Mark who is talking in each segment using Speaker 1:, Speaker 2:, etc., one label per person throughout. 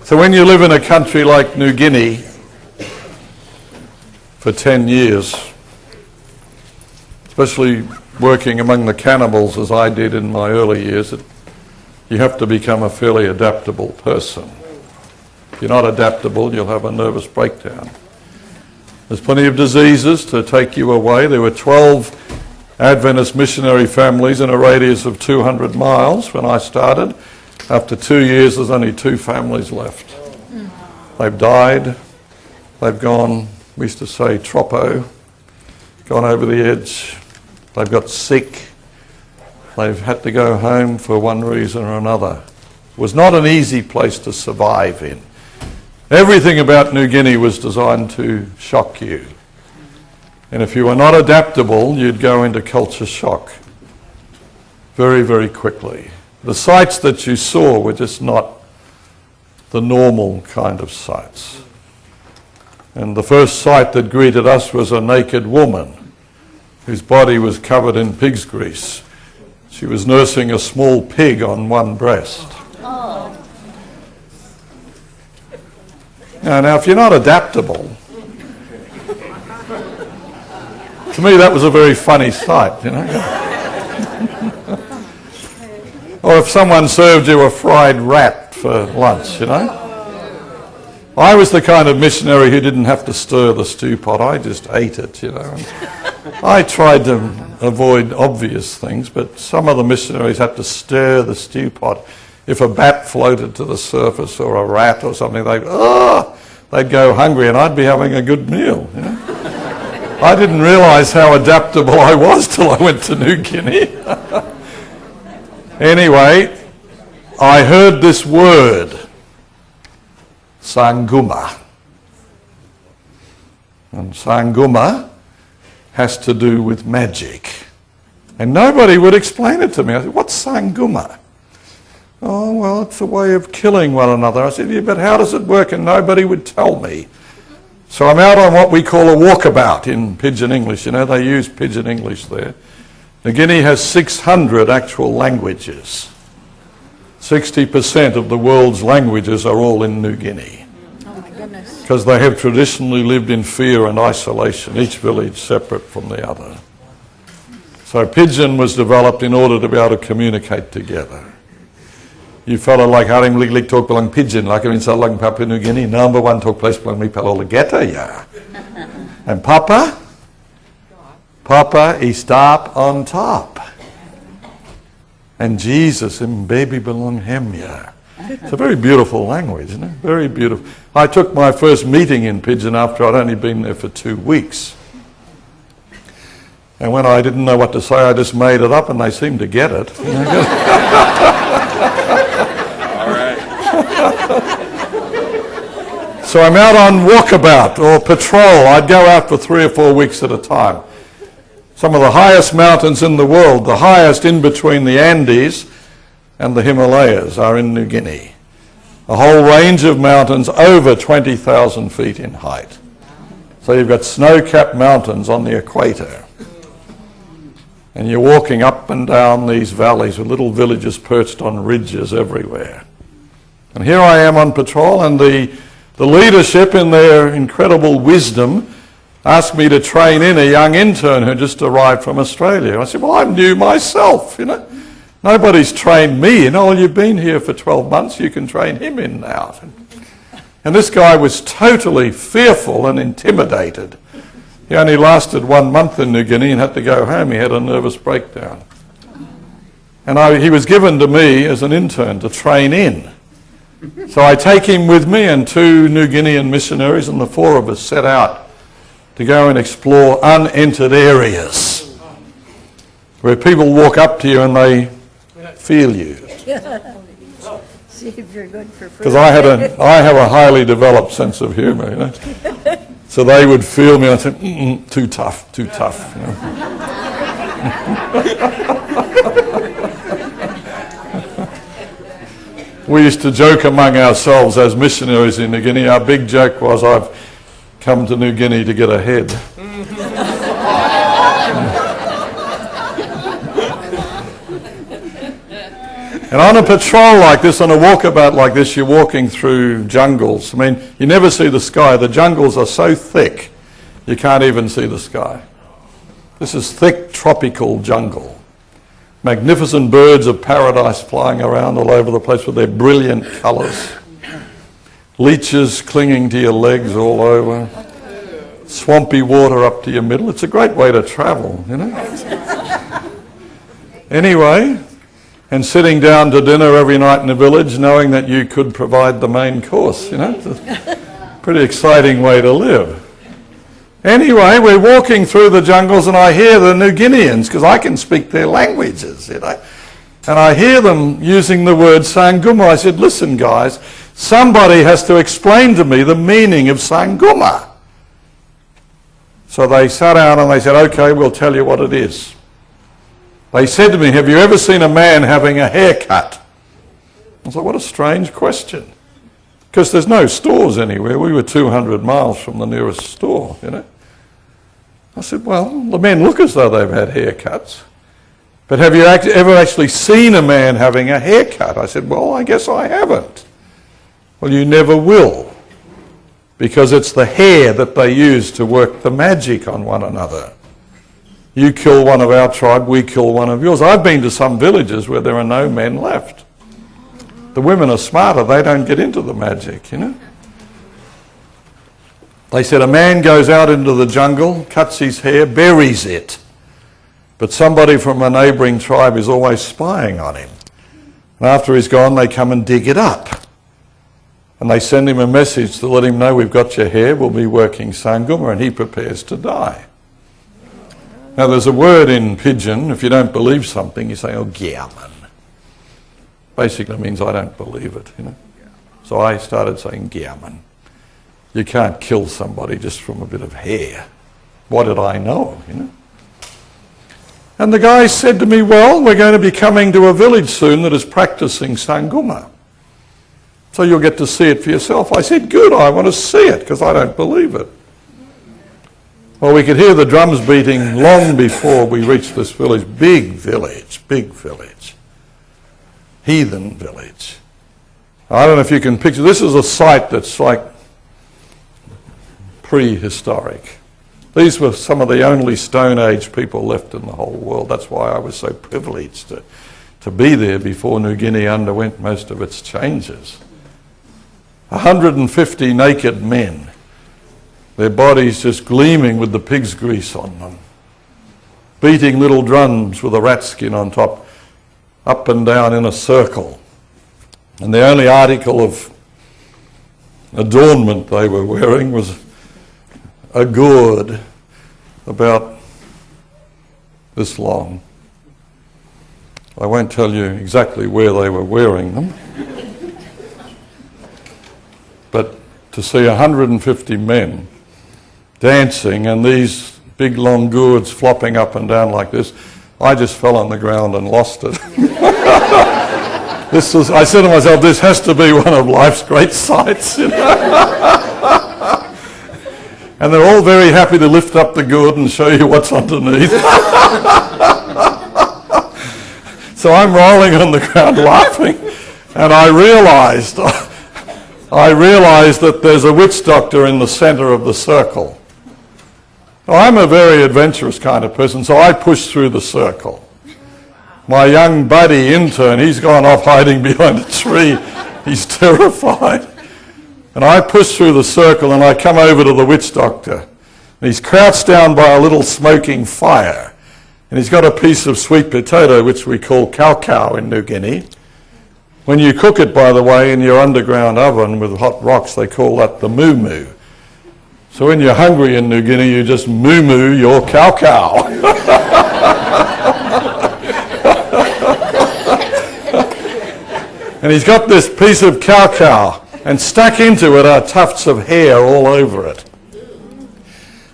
Speaker 1: So when you live in a country like New Guinea for 10 years, especially working among the cannibals as I did in my early years, you have to become a fairly adaptable person. If you're not adaptable, you'll have a nervous breakdown. There's plenty of diseases to take you away. There were 12 Adventist missionary families in a radius of 200 miles when I started. After 2 years, there's only 2 families left. They've died. They've gone, we used to say, troppo, gone over the edge. They've got sick. They've had to go home for one reason or another. It was not an easy place to survive in. Everything about New Guinea was designed to shock you. And if you were not adaptable, you'd go into culture shock very, very quickly. The sights that you saw were just not the normal kind of sights. And the first sight that greeted us was a naked woman whose body was covered in pig's grease. She was nursing a small pig on one breast. Oh. Now, if you're not adaptable, to me that was a very funny sight, you know. Or if someone served you a fried rat for lunch, you know. I was the kind of missionary who didn't have to stir the stew pot. I just ate it, you know. And I tried to avoid obvious things, but some of the missionaries had to stir the stew pot. If a bat floated to the surface or a rat or something, they'd go hungry and I'd be having a good meal, you know. I didn't realise how adaptable I was till I went to New Guinea. Anyway, I heard this word, Sanguma. And Sanguma has to do with magic. And nobody would explain it to me. I said, what's Sanguma? Oh, well, it's a way of killing one another. I said, yeah, but how does it work? And nobody would tell me. So I'm out on what we call a walkabout in Pidgin English. You know, they use Pidgin English there. New Guinea has 600 actual languages. 60% of the world's languages are all in New Guinea.
Speaker 2: Oh my goodness.
Speaker 1: Because they have traditionally lived in fear and isolation, each village separate from the other. So Pidgin was developed in order to be able to communicate together. You fellow like Haring Liglig talk belang Pidgin, like in Salang Papua New Guinea, number one talk place belang mi palolageta ya. And Papa is stop on top. And Jesus and baby belong him ya. It's a very beautiful language, isn't it? Very beautiful. I took my first meeting in Pidgin after I'd only been there for 2 weeks. And when I didn't know what to say, I just made it up and they seemed to get it.
Speaker 3: All right.
Speaker 1: So I'm out on walkabout or patrol. I'd go out for 3 or 4 weeks at a time. Some of the highest mountains in the world, the highest in between the Andes and the Himalayas, are in New Guinea. A whole range of mountains over 20,000 feet in height. So you've got snow-capped mountains on the equator. And you're walking up and down these valleys with little villages perched on ridges everywhere. And here I am on patrol, and the leadership, in their incredible wisdom, asked me to train in a young intern who just arrived from Australia. I said, well, I'm new myself, you know. Nobody's trained me in. Oh, you've been here for 12 months, you can train him in now. And this guy was totally fearful and intimidated. He only lasted 1 month in New Guinea and had to go home. He had a nervous breakdown. And he was given to me as an intern to train in. So I take him with me and 2 New Guinean missionaries, and the 4 of us set out to go and explore unentered areas where people walk up to you and they feel you.
Speaker 2: See if you're good for food.
Speaker 1: Because I have a highly developed sense of humour, you know. So they would feel me and I'd say, too tough. You know. We used to joke among ourselves as missionaries in New Guinea. Our big joke was, I've come to New Guinea to get ahead. And on a patrol like this, on a walkabout like this, you're walking through jungles. I mean, you never see the sky. The jungles are so thick, you can't even see the sky. This is thick tropical jungle. Magnificent birds of paradise flying around all over the place with their brilliant colours. Leeches clinging to your legs all over. Swampy water up to your middle. It's a great way to travel, you know. Anyway, and sitting down to dinner every night in the village knowing that you could provide the main course, you know. It's a pretty exciting way to live. Anyway, we're walking through the jungles and I hear the New Guineans, because I can speak their languages, you know. And I hear them using the word Sanguma. I said, listen guys, somebody has to explain to me the meaning of Sanguma. So they sat down and they said, okay, we'll tell you what it is. They said to me, have you ever seen a man having a haircut? I was like, what a strange question. Because there's no stores anywhere. We were 200 miles from the nearest store, you know. I said, well, the men look as though they've had haircuts. But have you ever actually seen a man having a haircut? I said, well, I guess I haven't. Well, you never will. Because it's the hair that they use to work the magic on one another. You kill one of our tribe, we kill one of yours. I've been to some villages where there are no men left. The women are smarter, they don't get into the magic, you know. They said a man goes out into the jungle, cuts his hair, buries it. But somebody from a neighbouring tribe is always spying on him. And after he's gone, they come and dig it up. And they send him a message to let him know, we've got your hair, we'll be working Sanguma, and he prepares to die. Now there's a word in Pidgin, if you don't believe something, you say, oh, Giaman. Basically means I don't believe it, you know. So I started saying Giaman. You can't kill somebody just from a bit of hair. What did I know, you know? And the guy said to me, well, we're going to be coming to a village soon that is practicing Sanguma. So you'll get to see it for yourself. I said, good, I want to see it, because I don't believe it. Well, we could hear the drums beating long before we reached this village. Big village. Heathen village. I don't know if you can picture, this is a site that's like prehistoric. These were some of the only Stone Age people left in the whole world. That's why I was so privileged to be there before New Guinea underwent most of its changes. 150 naked men, their bodies just gleaming with the pig's grease on them, beating little drums with a rat skin on top, up and down in a circle. And the only article of adornment they were wearing was a gourd about this long. I won't tell you exactly where they were wearing them. But to see 150 men dancing and these big long gourds flopping up and down like this, I just fell on the ground and lost it. I said to myself, this has to be one of life's great sights, you know. And they're all very happy to lift up the gourd and show you what's underneath. So I'm rolling on the ground laughing, and I realised that there's a witch doctor in the centre of the circle. I'm a very adventurous kind of person, so I pushed through the circle. My young buddy intern, he's gone off hiding behind a tree. He's terrified. And I push through the circle and I come over to the witch doctor. And he's crouched down by a little smoking fire. And he's got a piece of sweet potato, which we call cow in New Guinea. When you cook it, by the way, in your underground oven with hot rocks, they call that the moo-moo. So when you're hungry in New Guinea, you just moo-moo your cow. And he's got this piece of cow. And stuck into it are tufts of hair all over it.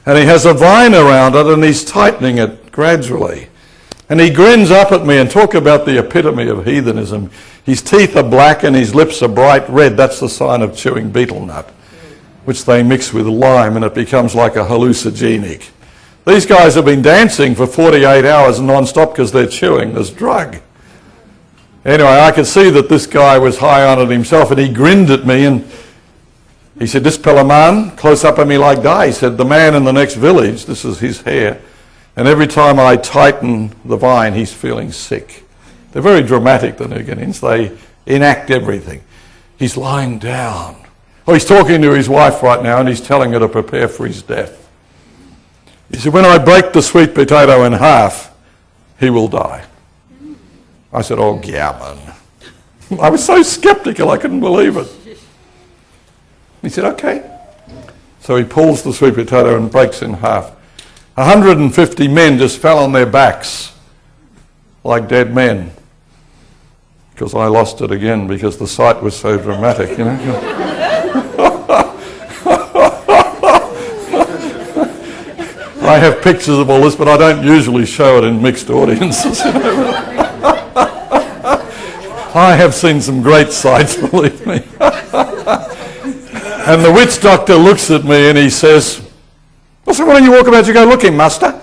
Speaker 1: And he has a vine around it and he's tightening it gradually. And he grins up at me, and talk about the epitome of heathenism. His teeth are black and his lips are bright red. That's the sign of chewing betel nut, which they mix with lime and it becomes like a hallucinogenic. These guys have been dancing for 48 hours non-stop because they're chewing this drug. Anyway, I could see that this guy was high on it himself, and he grinned at me, and he said, "This Pelaman, close up on me like die." He said, "The man in the next village, this is his hair, and every time I tighten the vine, he's feeling sick." They're very dramatic, the New Guineans. They enact everything. He's lying down. Oh, he's talking to his wife right now, and he's telling her to prepare for his death. He said, "When I break the sweet potato in half, he will die." I said, "Oh, gammon." I was so sceptical, I couldn't believe it. He said, "Okay." So he pulls the sweet potato and breaks in half. 150 men just fell on their backs like dead men, because I lost it again because the sight was so dramatic, you know. I have pictures of all this, but I don't usually show it in mixed audiences. I have seen some great sights, believe me. And the witch doctor looks at me and he says, "Well, so why don't you walk about? You go looking, master.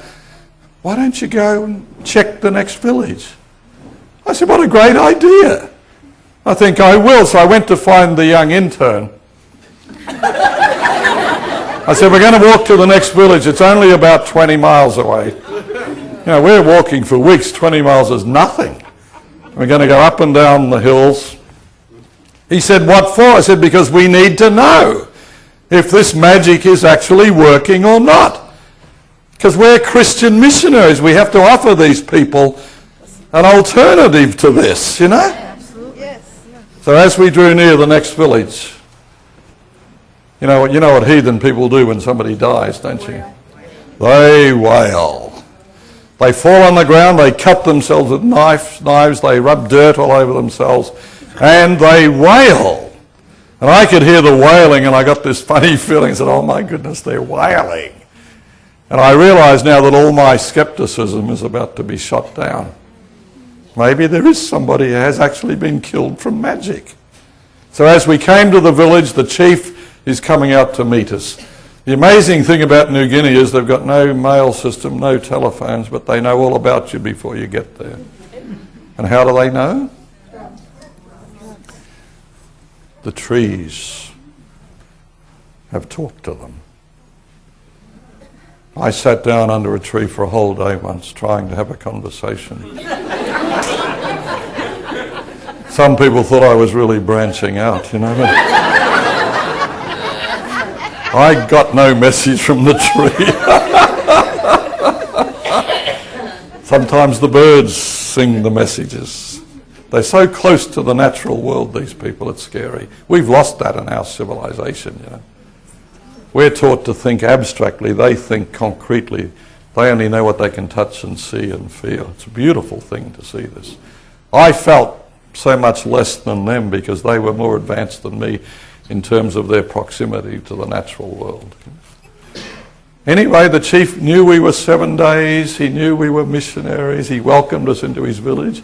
Speaker 1: Why don't you go and check the next village?" I said, "What a great idea. I think I will." So I went to find the young intern. I said, "We're going to walk to the next village. It's only about 20 miles away." You know, we're walking for weeks. 20 miles is nothing. We're going to go up and down the hills. He said, "What for?" I said, "Because we need to know if this magic is actually working or not. Because we're Christian missionaries. We have to offer these people an alternative to this, you know."
Speaker 2: Absolutely. Yes.
Speaker 1: So as we drew near the next village, you know what heathen people do when somebody dies, don't you? They wail. They fall on the ground, they cut themselves with knives, they rub dirt all over themselves, and they wail. And I could hear the wailing, and I got this funny feeling. I said, "Oh my goodness, they're wailing." And I realise now that all my scepticism is about to be shot down. Maybe there is somebody who has actually been killed from magic. So as we came to the village, the chief is coming out to meet us. The amazing thing about New Guinea is they've got no mail system, no telephones, but they know all about you before you get there. And how do they know? The trees have talked to them. I sat down under a tree for a whole day once trying to have a conversation. Some people thought I was really branching out, you know. I got no message from the tree. Sometimes the birds sing the messages. They're so close to the natural world, these people, it's scary. We've lost that in our civilization, you know. We're taught to think abstractly. They think concretely. They only know what they can touch and see and feel. It's a beautiful thing to see this. I felt so much less than them because they were more advanced than me in terms of their proximity to the natural world. Anyway, the chief knew we were 7 days. He knew we were missionaries. He welcomed us into his village.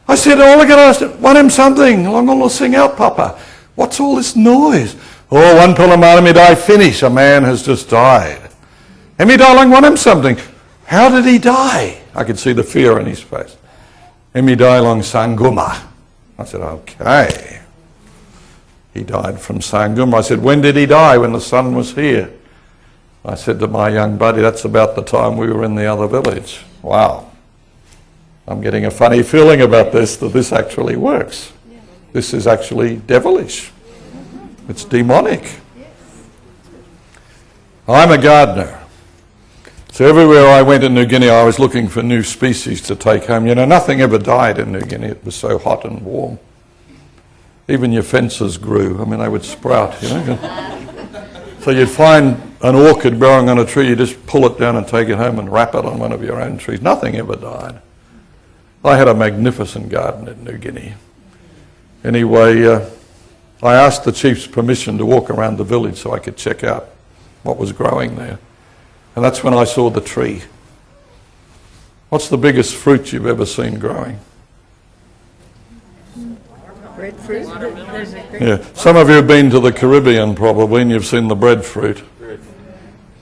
Speaker 1: I said, "Oh, look at us. Want him something? I'm going to sing out, Papa. What's all this noise?" "Oh, one Pilamana me die finish. A man has just died." "Emi darling, want him something?" "How did he die?" I could see the fear in his face. "Emi die long Sanguma." I said, "Okay." He died from Sanguma. I said, "When did he die?" "When the sun was here." I said to my young buddy, "That's about the time we were in the other village." Wow. I'm getting a funny feeling about this, that this actually works. This is actually devilish. It's demonic. I'm a gardener. So everywhere I went in New Guinea, I was looking for new species to take home. You know, nothing ever died in New Guinea. It was so hot and warm. Even your fences grew. I mean, they would sprout, you know. So you'd find an orchid growing on a tree, you just pull it down and take it home and wrap it on one of your own trees. Nothing ever died. I had a magnificent garden in New Guinea. Anyway, I asked the chief's permission to walk around the village so I could check out what was growing there. And that's when I saw the tree. What's the biggest fruit you've ever seen growing?
Speaker 2: Breadfruit.
Speaker 1: Yeah, some of you have been to the Caribbean probably and you've seen the breadfruit.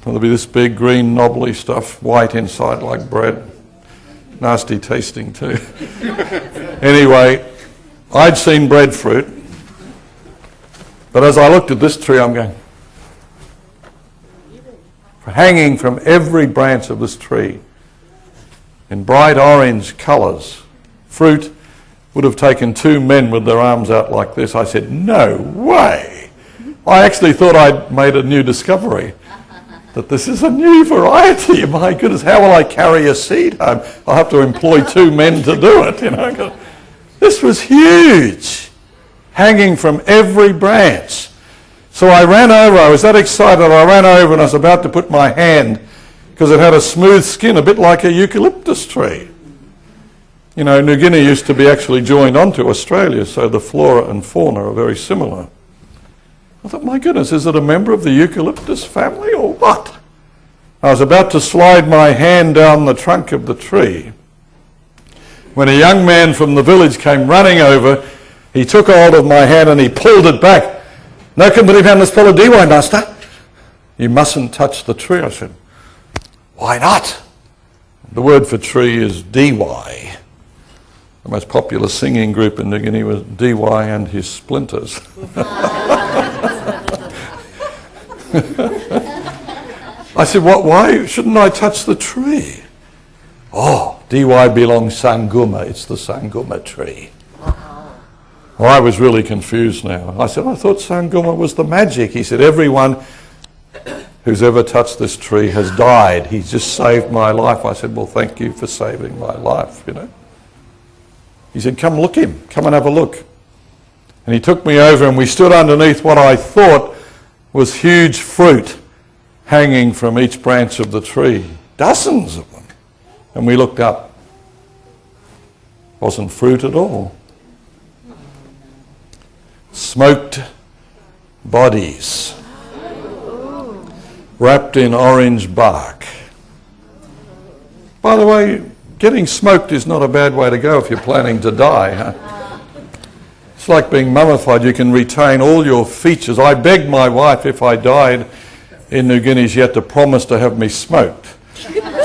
Speaker 1: There'll be this big green knobbly stuff, white inside like bread. Nasty tasting too. Anyway, I'd seen breadfruit, but as I looked at this tree, I'm going, hanging from every branch of this tree in bright orange colours, fruit would have taken 2 men with their arms out like this. I said, no way. I actually thought I'd made a new discovery, that this is a new variety. My goodness, how will I carry a seed home? I'll have to employ 2 men to do it, you know. This was huge, hanging from every branch. So I ran over, I was that excited, I ran over and I was about to put my hand, because it had a smooth skin, a bit like a eucalyptus tree. You know, New Guinea used to be actually joined onto Australia, so the flora and fauna are very similar. I thought, my goodness, is it a member of the eucalyptus family or what? I was about to slide my hand down the trunk of the tree when a young man from the village came running over. He took hold of my hand and he pulled it back. No can believe how this fellow DY, master. You mustn't touch the tree. I said, why not? The word for tree is DY. The most popular singing group in New Guinea was DY and his Splinters. I said, what, why shouldn't I touch the tree? Oh, DY belongs Sanguma. It's the Sanguma tree. Well, I was really confused now. I said, I thought Sanguma was the magic. He said, everyone who's ever touched this tree has died. He's just saved my life. I said, well, thank you for saving my life, you know. He said, come look him. Come and have a look. And he took me over and we stood underneath what I thought was huge fruit hanging from each branch of the tree. Dozens of them. And we looked up. Wasn't fruit at all. Smoked bodies wrapped in orange bark. By the way, getting smoked is not a bad way to go if you're planning to die. Huh? It's like being mummified. You can retain all your features. I begged my wife, if I died in New Guinea, she had to promise to have me smoked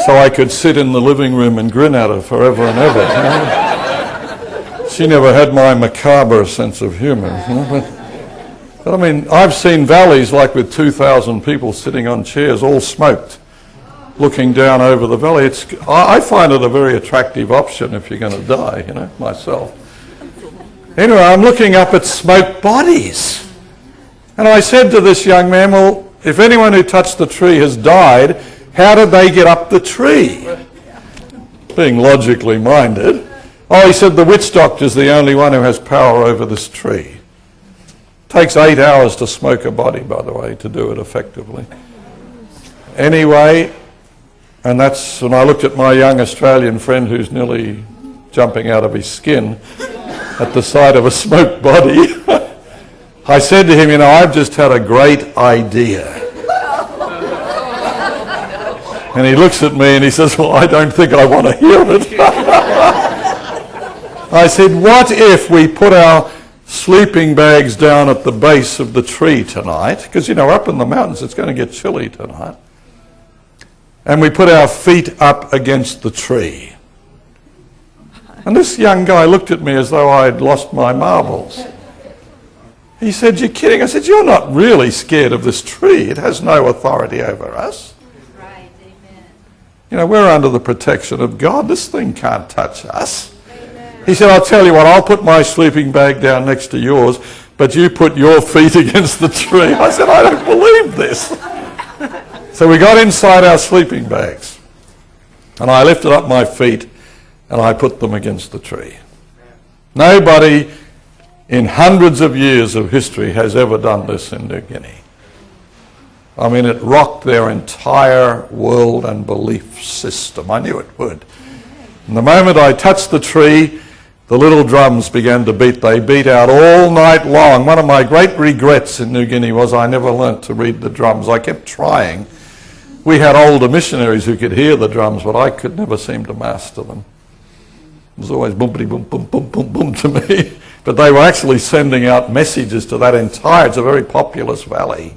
Speaker 1: so I could sit in the living room and grin at her forever and ever. You know? She never had my macabre sense of humour. You know? But I mean, I've seen valleys like with 2,000 people sitting on chairs, all smoked, looking down over the valley. I find it a very attractive option if you're going to die, you know, myself. Anyway, I'm looking up at smoked bodies. And I said to this young man, well, if anyone who touched the tree has died, how did they get up the tree? Being logically minded. Oh, he said, the witch doctor's the only one who has power over this tree. Takes 8 hours to smoke a body, by the way, to do it effectively. Anyway, and that's when I looked at my young Australian friend who's nearly jumping out of his skin at the sight of a smoked body. I said to him, you know, I've just had a great idea. And he looks at me and he says, well, I don't think I want to hear it. I said, what if we put our sleeping bags down at the base of the tree tonight? Because, you know, up in the mountains it's going to get chilly tonight. And we put our feet up against the tree. And this young guy looked at me as though I'd lost my marbles. He said, you're kidding? I said, you're not really scared of this tree. It has no authority over us.
Speaker 3: Right, amen.
Speaker 1: You know, we're under the protection of God. This thing can't touch us. Amen. He said, I'll tell you what, I'll put my sleeping bag down next to yours, but you put your feet against the tree. I said, I don't believe this. So we got inside our sleeping bags, and I lifted up my feet and I put them against the tree. Nobody in hundreds of years of history has ever done this in New Guinea. I mean, it rocked their entire world and belief system. I knew it would. And the moment I touched the tree, the little drums began to beat. They beat out all night long. One of my great regrets in New Guinea was I never learnt to read the drums. I kept trying. We had older missionaries who could hear the drums, but I could never seem to master them. It was always boom, boom, boom, boom, boom, boom to me. But they were actually sending out messages to that entire, it's a very populous valley.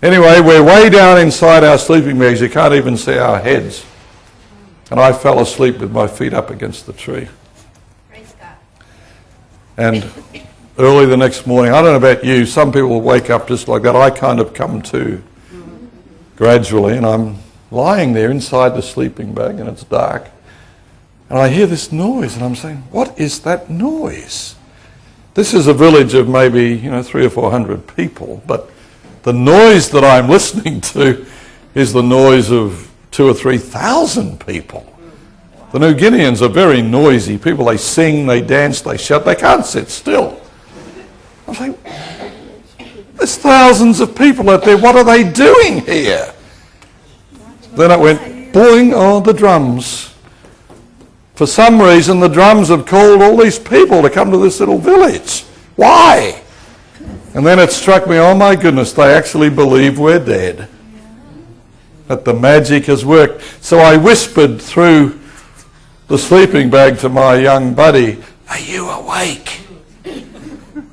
Speaker 1: Anyway, we're way down inside our sleeping bags. You can't even see our heads. And I fell asleep with my feet up against the tree.
Speaker 2: Praise God.
Speaker 1: And early the next morning, I don't know about you, some people will wake up just like that. I kind of come to gradually, and I'm lying there inside the sleeping bag, and it's dark. And I hear this noise, and I'm saying, what is that noise? This is a village of maybe, 300 or 400 people, but the noise that I'm listening to is the noise of 2,000 or 3,000 people. The New Guineans are very noisy people. They sing, they dance, they shout, they can't sit still. I'm saying, there's thousands of people out there, what are they doing here? Then it went, boing, oh, the drums. For some reason, the drums have called all these people to come to this little village. Why? And then it struck me, oh my goodness, they actually believe we're dead. That the magic has worked. So I whispered through the sleeping bag to my young buddy, are you awake?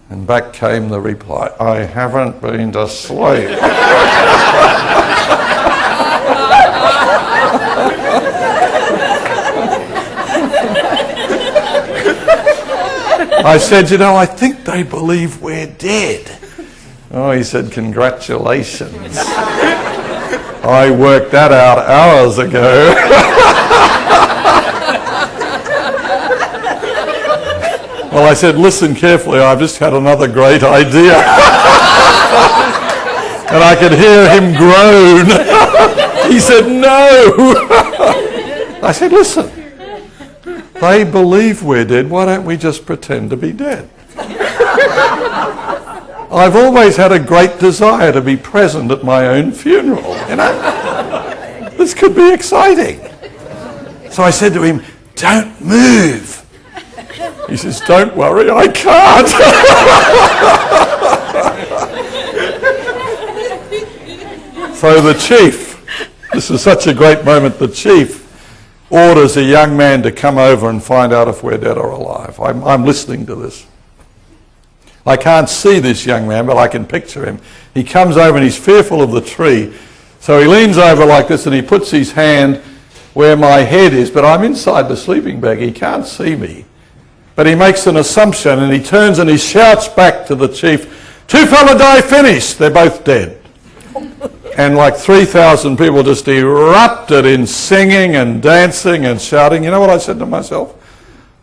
Speaker 1: And back came the reply, I haven't been to sleep. I said, I think they believe we're dead. Oh, he said, congratulations. I worked that out hours ago. Well, I said, listen carefully, I've just had another great idea. And I could hear him groan. He said, no. I said, listen. They believe we're dead, why don't we just pretend to be dead? I've always had a great desire to be present at my own funeral, This could be exciting. So I said to him, don't move. He says, don't worry, I can't. So the chief, this is such a great moment, the chief orders a young man to come over and find out if we're dead or alive. I'm listening to this. I can't see this young man, but I can picture him. He comes over and he's fearful of the tree. So he leans over like this and he puts his hand where my head is, but I'm inside the sleeping bag. He can't see me. But he makes an assumption and he turns and he shouts back to the chief, two fella die finished. They're both dead. And like 3,000 people just erupted in singing and dancing and shouting. You know what I said to myself?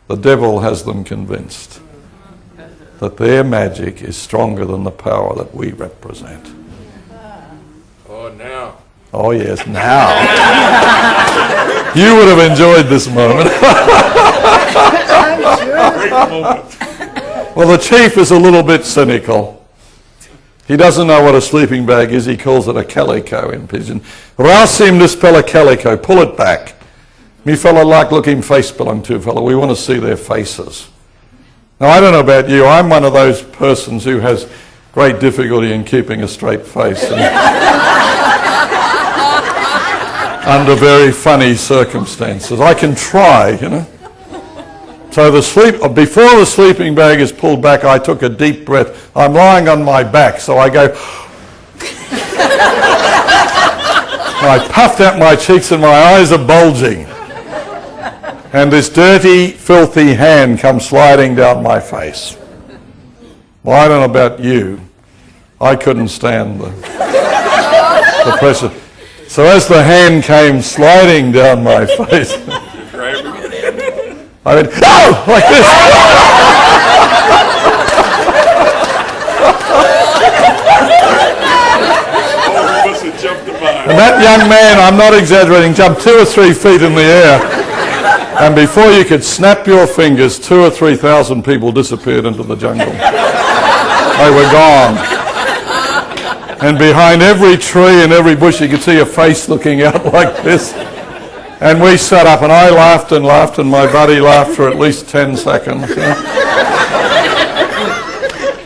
Speaker 1: The devil has them convinced that their magic is stronger than the power that we represent.
Speaker 3: Oh, now.
Speaker 1: Oh, yes, now. You would have enjoyed this moment.
Speaker 3: Great moment.
Speaker 1: Well, the chief is a little bit cynical. He doesn't know what a sleeping bag is. He calls it a calico in Pidgin. Rouse him to spell a calico. Pull it back. Me fella like looking face belong to fella. We want to see their faces. Now, I don't know about you. I'm one of those persons who has great difficulty in keeping a straight face under very funny circumstances. I can try, So before the sleeping bag is pulled back, I took a deep breath. I'm lying on my back, so I go. I puffed out my cheeks and my eyes are bulging. And this dirty, filthy hand comes sliding down my face. Well, I don't know about you. I couldn't stand the pressure. So as the hand came sliding down my face, I went, oh, like this. And that young man, I'm not exaggerating, jumped 2 or 3 feet in the air. And before you could snap your fingers, 2,000 or 3,000 people disappeared into the jungle. They were gone. And behind every tree and every bush, you could see a face looking out like this. And we sat up, and I laughed, and my buddy laughed for at least 10 seconds.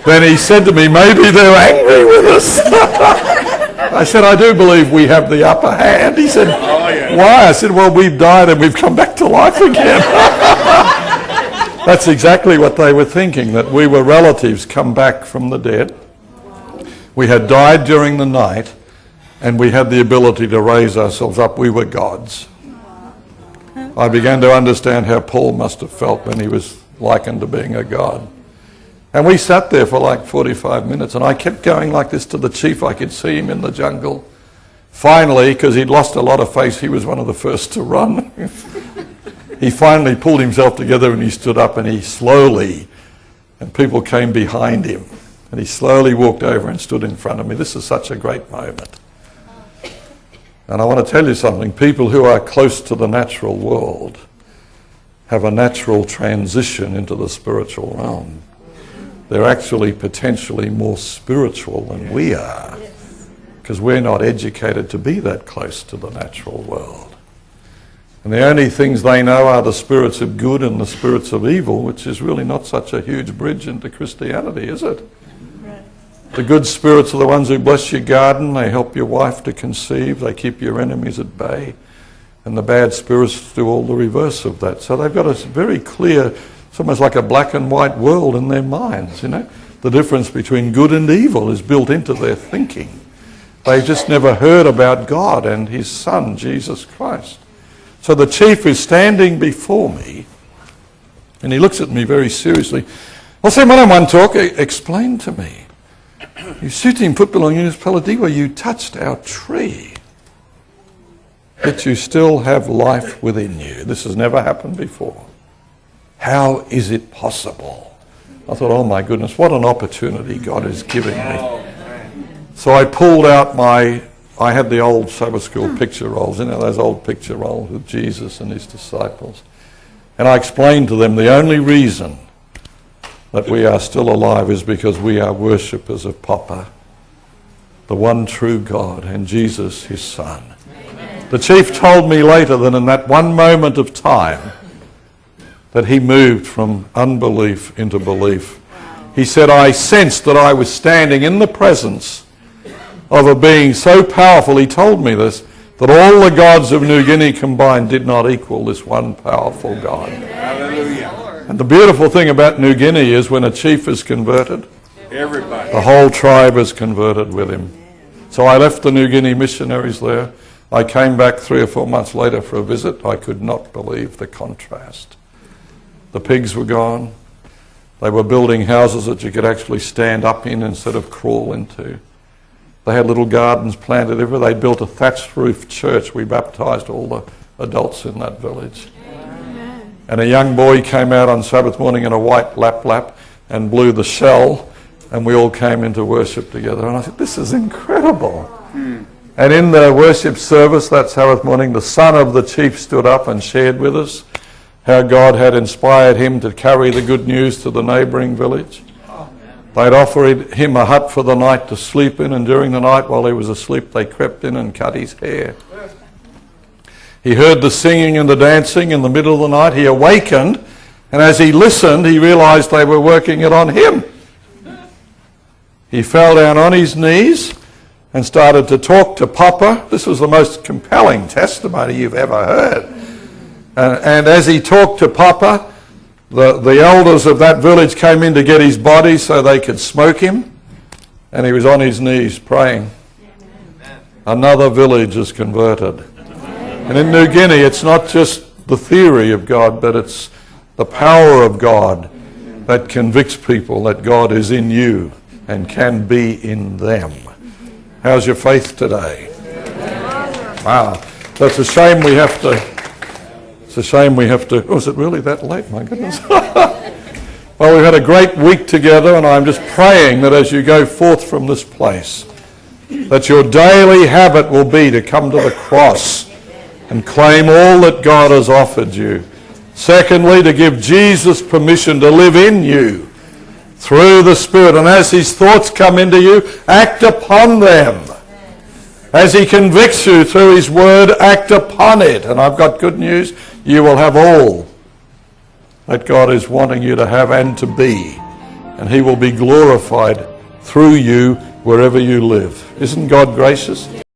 Speaker 1: Then he said to me, maybe they're angry with us. I said, I do believe we have the upper hand. He said, why? I said, well, we've died and we've come back to life again. That's exactly what they were thinking, that we were relatives come back from the dead. We had died during the night, and we had the ability to raise ourselves up. We were gods. I began to understand how Paul must have felt when he was likened to being a god. And we sat there for like 45 minutes, and I kept going like this to the chief. I could see him in the jungle. Finally, because he'd lost a lot of face, he was one of the first to run. He finally pulled himself together and he stood up, and he slowly, and people came behind him, and he slowly walked over and stood in front of me. This is such a great moment. And I want to tell you something. People who are close to the natural world have a natural transition into the spiritual realm. They're actually potentially more spiritual than we are, because we're not educated to be that close to the natural world. And the only things they know are the spirits of good and the spirits of evil, which is really not such a huge bridge into Christianity, is it? Right. The good spirits are the ones who bless your garden, they help your wife to conceive, they keep your enemies at bay. And the bad spirits do all the reverse of that. So they've got a very clear, it's almost like a black and white world in their minds, you know. The difference between good and evil is built into their thinking. They've just never heard about God and his Son, Jesus Christ. So the chief is standing before me, and he looks at me very seriously. I'll say one-on-one talk. Explain to me. You shooting football on municipality where you touched our tree, yet you still have life within you. This has never happened before. How is it possible? I thought, oh my goodness, what an opportunity God is giving me. So I pulled out I had the old Sabbath school picture rolls, you know, those old picture rolls with Jesus and his disciples. And I explained to them the only reason that we are still alive is because we are worshippers of Papa, the one true God, and Jesus, his Son. Amen. The chief told me later that in that one moment of time, that he moved from unbelief into belief. He said, I sensed that I was standing in the presence of a being so powerful, he told me this, that all the gods of New Guinea combined did not equal this one powerful God. Hallelujah. And the beautiful thing about New Guinea is when a chief is converted, everybody, the whole tribe is converted with him. So I left the New Guinea missionaries there. I came back 3 or 4 months later for a visit. I could not believe the contrast. The pigs were gone. They were building houses that you could actually stand up in instead of crawl into. They had little gardens planted everywhere. They built a thatched roof church. We baptised all the adults in that village. Amen. And a young boy came out on Sabbath morning in a white lap and blew the shell, and we all came into worship together. And I said, this is incredible. And in the worship service that Sabbath morning, the son of the chief stood up and shared with us how God had inspired him to carry the good news to the neighbouring village. They'd offered him a hut for the night to sleep in, and during the night while he was asleep they crept in and cut his hair. He heard the singing and the dancing in the middle of the night. He awakened, and as he listened he realised they were working it on him. He fell down on his knees and started to talk to Papa. This was the most compelling testimony you've ever heard. And as he talked to Papa, the elders of that village came in to get his body so they could smoke him. And he was on his knees praying. Another village is converted. And in New Guinea, it's not just the theory of God, but it's the power of God that convicts people that God is in you and can be in them. How's your faith today? Wow. That's a shame we have to... Oh, is it really that late? My goodness. Well, we've had a great week together, and I'm just praying that as you go forth from this place, that your daily habit will be to come to the cross and claim all that God has offered you. Secondly, to give Jesus permission to live in you through the Spirit. And as his thoughts come into you, act upon them. As he convicts you through his word, act upon it. And I've got good news. You will have all that God is wanting you to have and to be. And he will be glorified through you wherever you live. Isn't God gracious?